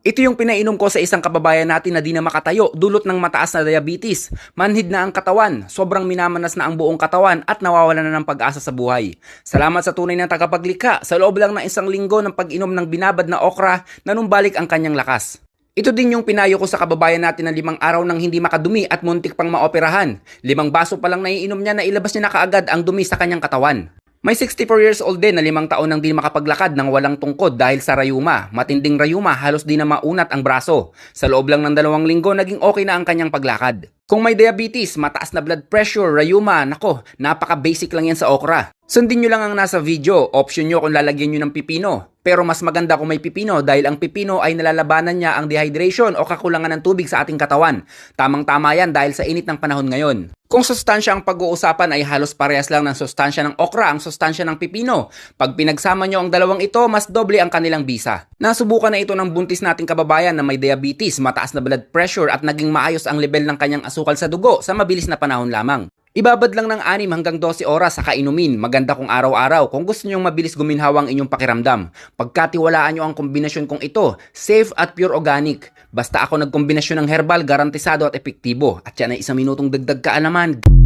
Ito yung pinainom ko sa isang kababayan natin na di na makatayo dulot ng mataas na diabetes. Manhid na ang katawan, sobrang minamanas na ang buong katawan at nawawalan na ng pag-asa sa buhay. Salamat sa tunay na tagapaglikha, sa loob lang ng isang linggo ng pag-inom ng binabad na okra, nanumbalik ang kanyang lakas. Ito din yung pinayo ko sa kababayan natin na 5 araw nang hindi makadumi at muntik pang maoperahan. 5 baso pa lang naiinom niya na ilabas niya na kaagad ang dumi sa kanyang katawan. May 64 years old din na 5 taon nang di makapaglakad ng walang tungkod dahil sa rayuma. Matinding rayuma, halos di na maunat ang braso. Sa loob lang ng 2 linggo, naging okay na ang kanyang paglakad. Kung may diabetes, mataas na blood pressure, rayuma, nako, napaka-basic lang yan sa okra. Sundin nyo lang ang nasa video, option nyo kung lalagyan nyo ng pipino. Pero mas maganda kung may pipino dahil ang pipino ay nalalabanan niya ang dehydration o kakulangan ng tubig sa ating katawan. Tamang-tama yan dahil sa init ng panahon ngayon. Kung sustansya ang pag-uusapan ay halos parehas lang ng sustansya ng okra ang sustansya ng pipino. Pag pinagsama nyo ang dalawang ito, mas doble ang kanilang bisa. Nasubukan na ito ng buntis nating kababayan na may diabetes, mataas na blood pressure at naging maayos ang level ng kanyang asukal sa dugo sa mabilis na panahon lamang. Ibabad lang ng 6 hanggang 12 oras sa kainumin. Maganda kung araw-araw kung gusto nyong mabilis guminhawa ang inyong pakiramdam. Pagkatiwalaan nyo ang kombinasyon kong ito, safe at pure organic. Basta ako nagkombinasyon ng herbal, garantisado at epektibo. At yan ay 1 minutong dagdag kaalaman.